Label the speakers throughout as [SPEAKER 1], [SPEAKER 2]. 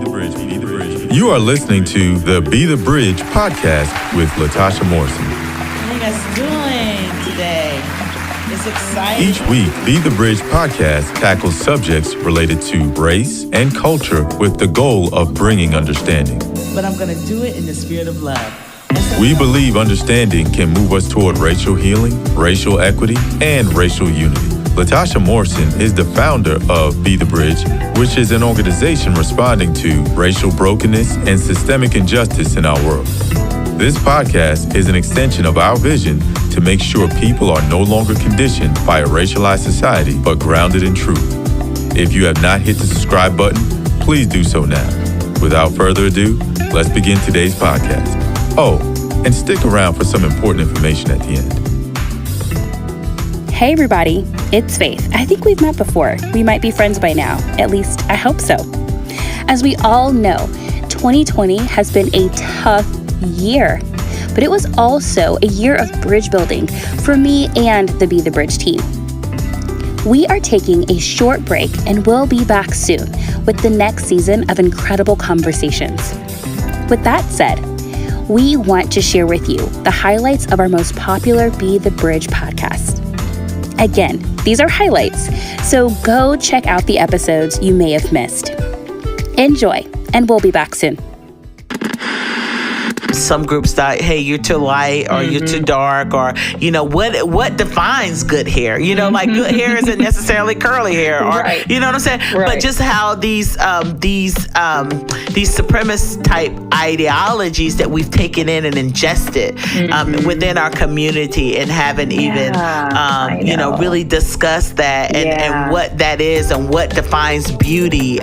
[SPEAKER 1] You are listening to the Be the Bridge podcast with Latasha Morrison.
[SPEAKER 2] How you guys doing today? It's exciting.
[SPEAKER 1] Each week, Be the Bridge podcast tackles subjects related to race and culture with the goal of bringing understanding.
[SPEAKER 2] But I'm going to do it in the spirit of love.
[SPEAKER 1] We believe understanding can move us toward racial healing, racial equity, and racial unity. Latasha Morrison is the founder of Be the Bridge, which is an organization responding to racial brokenness and systemic injustice in our world. This podcast is an extension of our vision to make sure people are no longer conditioned by a racialized society, but grounded in truth. If you have not hit the subscribe button, please do so now. Without further ado, let's begin today's podcast. Oh, and stick around for some important information at the end.
[SPEAKER 3] Hey everybody, it's Faith. I think we've met before. We might be friends by now. At least, I hope so. As we all know, 2020 has been a tough year, but it was also a year of bridge building for me and the Be the Bridge team. We are taking a short break and we'll be back soon with the next season of incredible conversations. With that said, we want to share with you the highlights of our most popular Be the Bridge podcast. Again, these are highlights, so go check out the episodes you may have missed. Enjoy, and we'll be back soon.
[SPEAKER 2] Some groups thought, hey, you're too light or you're too dark, or, you know, what defines good hair? You know, like good hair isn't necessarily curly hair, or,
[SPEAKER 3] Right.
[SPEAKER 2] you know what I'm saying?
[SPEAKER 3] Right.
[SPEAKER 2] But just how these supremacist type ideologies that we've taken in and ingested within our community, and haven't even, you know, really discussed that and what that is and what defines beauty,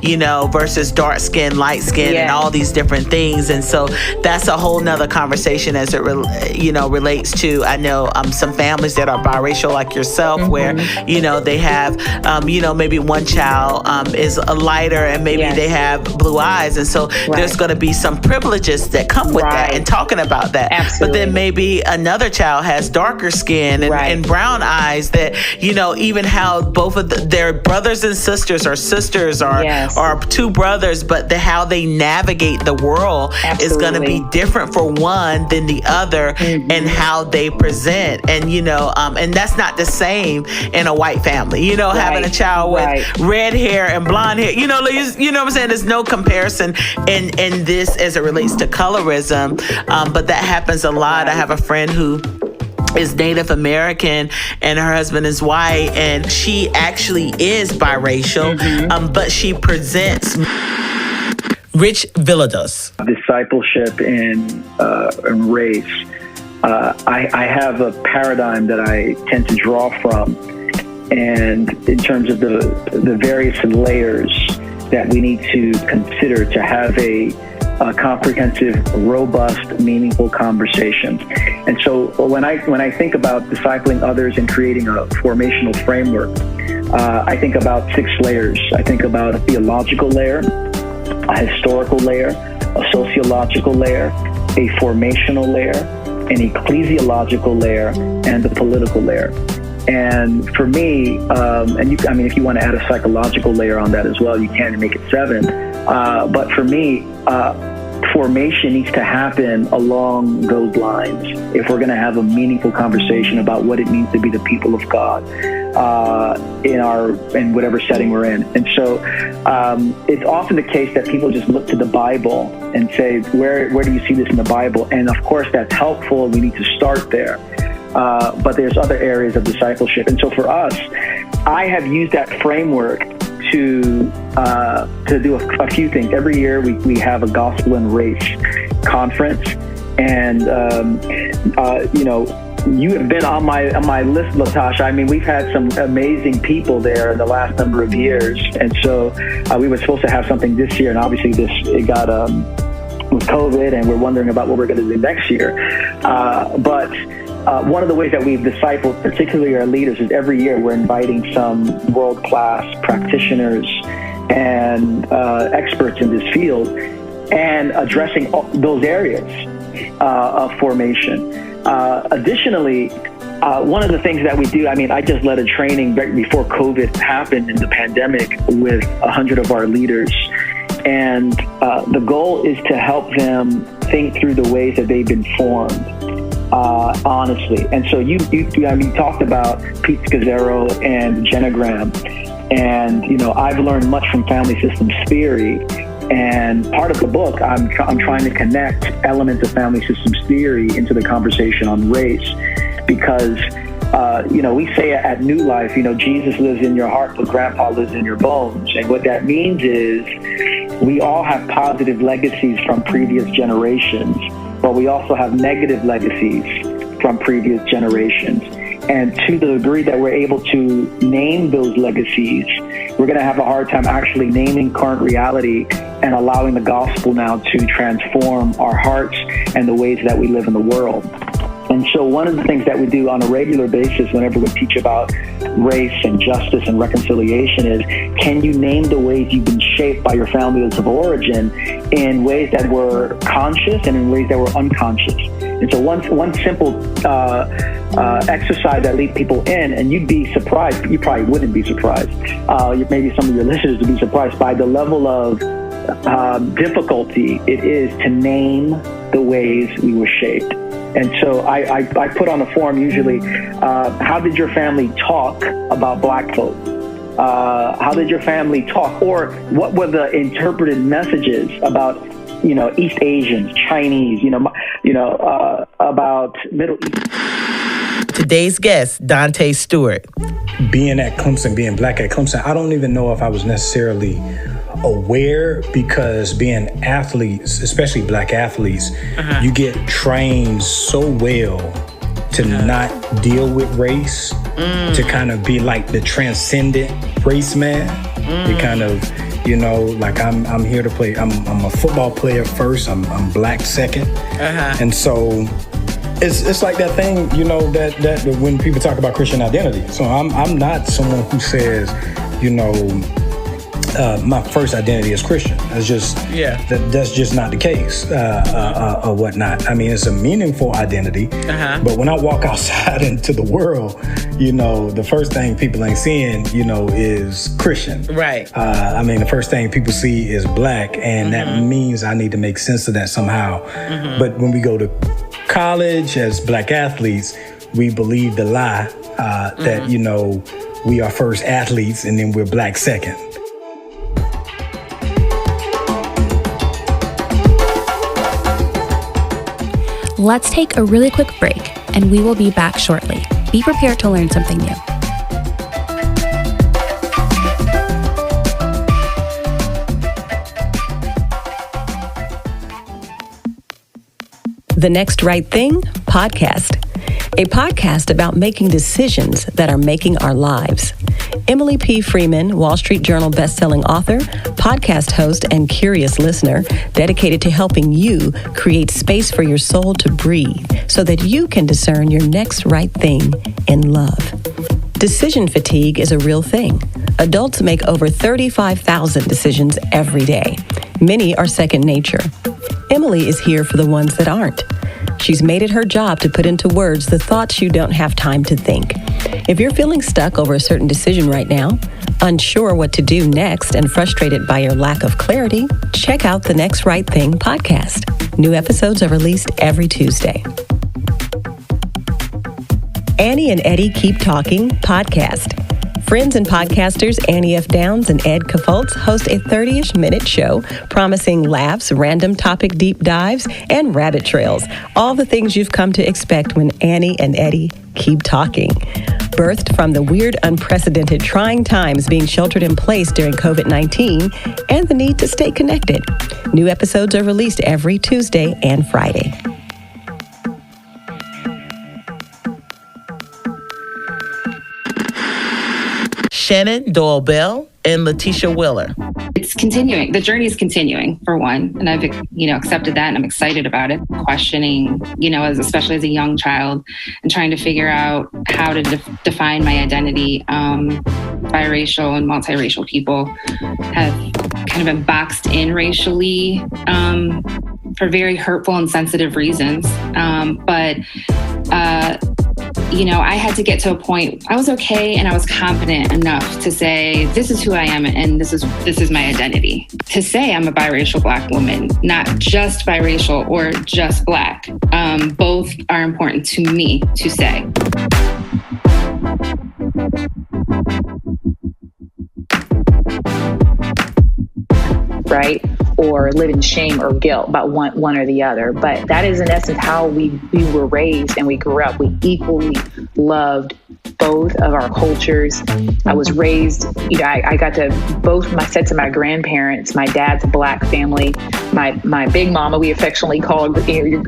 [SPEAKER 2] you know, versus dark skin, light skin, and all these different things. And so that's a whole nother conversation as it relates to, I know some families that are biracial like yourself, where, you know, they have, you know, maybe one child is a lighter and maybe they have blue eyes. And so there's going to be some privileges that come with that and talking about that.
[SPEAKER 3] Absolutely.
[SPEAKER 2] But then maybe another child has darker skin and brown eyes, that, you know, even how both of their brothers and sisters or or two brothers, but how they navigate the world is going to be different for one than the other, and how they present. And, you know, and that's not the same in a white family, you know, having a child with red hair and blonde hair, you know what I'm saying? There's no comparison in this as it relates to colorism. But that happens a lot. I have a friend who is Native American and her husband is white, and she actually is biracial, but she presents. Rich Villados.
[SPEAKER 4] Discipleship and race. I have a paradigm that I tend to draw from, and in terms of the various layers that we need to consider to have a comprehensive, robust, meaningful conversation. And so when I think about discipling others and creating a formational framework, I think about 6 layers. I think about a theological layer, a historical layer, a sociological layer, a formational layer, an ecclesiological layer, and the political layer. And for me, if you want to add a psychological layer on that as well, you can make it 7. But for me, formation needs to happen along those lines if we're going to have a meaningful conversation about what it means to be the people of God in whatever setting we're in. And so it's often the case that people just look to the Bible and say, where do you see this in the Bible? And of course that's helpful. We need to start there. But there's other areas of discipleship. And so for us, I have used that framework to do a few things. Every year we have a gospel and race conference, and you know, you have been on my list, Latasha. I mean, we've had some amazing people there in the last number of years, and so we were supposed to have something this year, and obviously it got with COVID, and we're wondering about what we're going to do next year. But one of the ways that we've discipled, particularly our leaders, is every year we're inviting some world-class practitioners and experts in this field and addressing those areas of formation. Additionally, one of the things that we do, I just led a training right before COVID happened in the pandemic with 100 of our leaders. And the goal is to help them think through the ways that they've been formed, honestly. And so you talked about Pete Scazzaro and Genogram. And, I've learned much from family systems theory. And part of the book, I'm trying to connect elements of family systems theory into the conversation on race, because, we say at New Life, Jesus lives in your heart, but Grandpa lives in your bones. And what that means is we all have positive legacies from previous generations, but we also have negative legacies from previous generations. And to the degree that we're able to name those legacies, we're going to have a hard time actually naming current reality and allowing the gospel now to transform our hearts and the ways that we live in the world. And so one of the things that we do on a regular basis whenever we teach about race and justice and reconciliation is, can you name the ways you've been shaped by your families of origin in ways that were conscious and in ways that were unconscious? And so one simple exercise that lead people in, and you'd be surprised, you probably wouldn't be surprised, maybe some of your listeners would be surprised by the level of difficulty it is to name the ways we were shaped. And so I put on a form usually, how did your family talk about Black folk? How did your family talk? Or what were the interpreted messages about, East Asians, Chinese, about Middle East?
[SPEAKER 2] Today's guest, Dante Stewart.
[SPEAKER 5] Being at Clemson, being Black at Clemson, I don't even know if I was necessarily aware, because being athletes, especially Black athletes, you get trained so well to not deal with race, to kind of be like the transcendent race man. You kind of, like I'm here to play. I'm a football player first. I'm Black second, and so it's like that thing, that when people talk about Christian identity. So I'm not someone who says, my first identity is Christian. That's just that's just not the case, or whatnot. I mean, it's a meaningful identity, but when I walk outside into the world, the first thing people ain't seeing, is Christian.
[SPEAKER 2] Right.
[SPEAKER 5] I mean, the first thing people see is Black, and that means I need to make sense of that somehow. But when we go to college as Black athletes, we believe the lie that we are first athletes and then we're Black second.
[SPEAKER 3] Let's take a really quick break, and we will be back shortly. Be prepared to learn something new.
[SPEAKER 6] The Next Right Thing podcast, a podcast about making decisions that are making our lives. Emily P. Freeman, Wall Street Journal bestselling author, podcast host, and curious listener, dedicated to helping you create space for your soul to breathe so that you can discern your next right thing in love. Decision fatigue is a real thing. Adults make over 35,000 decisions every day. Many are second nature. Emily is here for the ones that aren't. She's made it her job to put into words the thoughts you don't have time to think. If you're feeling stuck over a certain decision right now, unsure what to do next, and frustrated by your lack of clarity, check out the Next Right Thing podcast. New episodes are released every Tuesday. Annie and Eddie Keep Talking podcast. Friends and podcasters Annie F. Downs and Ed Kafultz host a 30-ish minute show promising laughs, random topic deep dives, and rabbit trails. All the things you've come to expect when Annie and Eddie keep talking. Birthed from the weird, unprecedented, trying times being sheltered in place during COVID-19 and the need to stay connected. New episodes are released every Tuesday and Friday.
[SPEAKER 2] Shannon Doyle Bell and Latasha Willer.
[SPEAKER 7] It's continuing. The journey is continuing, for one, and I've accepted that, and I'm excited about it. Questioning, especially as a young child, and trying to figure out how to define my identity. Biracial and multiracial people have kind of been boxed in racially for very hurtful and sensitive reasons. I had to get to a point, I was okay and I was confident enough to say, this is who I am and this is my identity. To say I'm a biracial Black woman, not just biracial or just Black. Both are important to me to say.
[SPEAKER 8] Right? Or live in shame or guilt about one or the other. But that is in essence how we were raised and we grew up. We equally loved both of our cultures. I was raised, I got to both my sets of my grandparents, my dad's Black family, my big mama, we affectionately called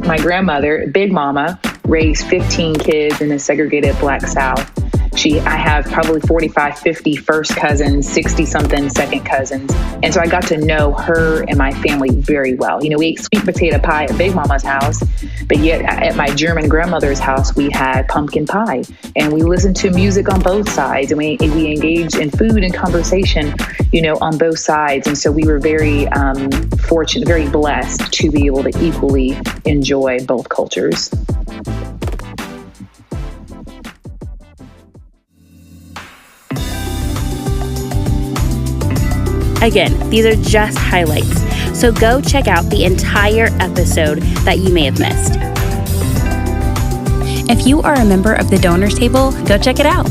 [SPEAKER 8] my grandmother, Big Mama, raised 15 kids in a segregated Black South. I have probably 45, 50 first cousins, 60 something second cousins. And so I got to know her and my family very well. We ate sweet potato pie at Big Mama's house, but yet at my German grandmother's house, we had pumpkin pie. And we listened to music on both sides, and we engaged in food and conversation, on both sides. And so we were very fortunate, very blessed to be able to equally enjoy both cultures.
[SPEAKER 3] Again, these are just highlights, so go check out the entire episode that you may have missed. If you are a member of the Donors Table, go check it out.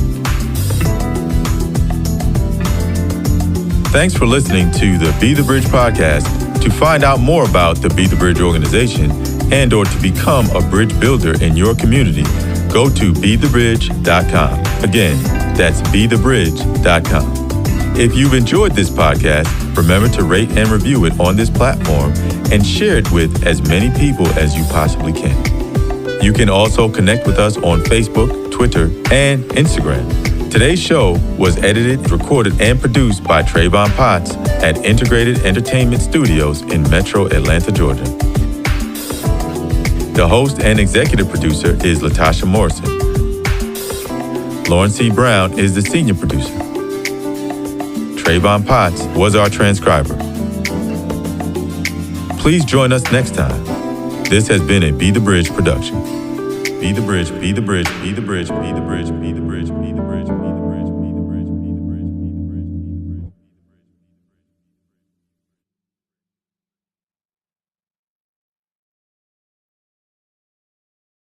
[SPEAKER 1] Thanks for listening to the Be the Bridge podcast. To find out more about the Be the Bridge organization and or to become a bridge builder in your community, go to BeTheBridge.com. Again, that's BeTheBridge.com. If you've enjoyed this podcast, remember to rate and review it on this platform and share it with as many people as you possibly can. You can also connect with us on Facebook, Twitter, and Instagram. Today's show was edited, recorded, and produced by Trayvon Potts at Integrated Entertainment Studios in Metro Atlanta, Georgia. The host and executive producer is Latasha Morrison. Lauren C. Brown is the senior producer. Trayvon Potts was our transcriber. Please join us next time. This has been a Be the Bridge production. Be the Bridge, be the Bridge, be the Bridge, be the Bridge, be the Bridge.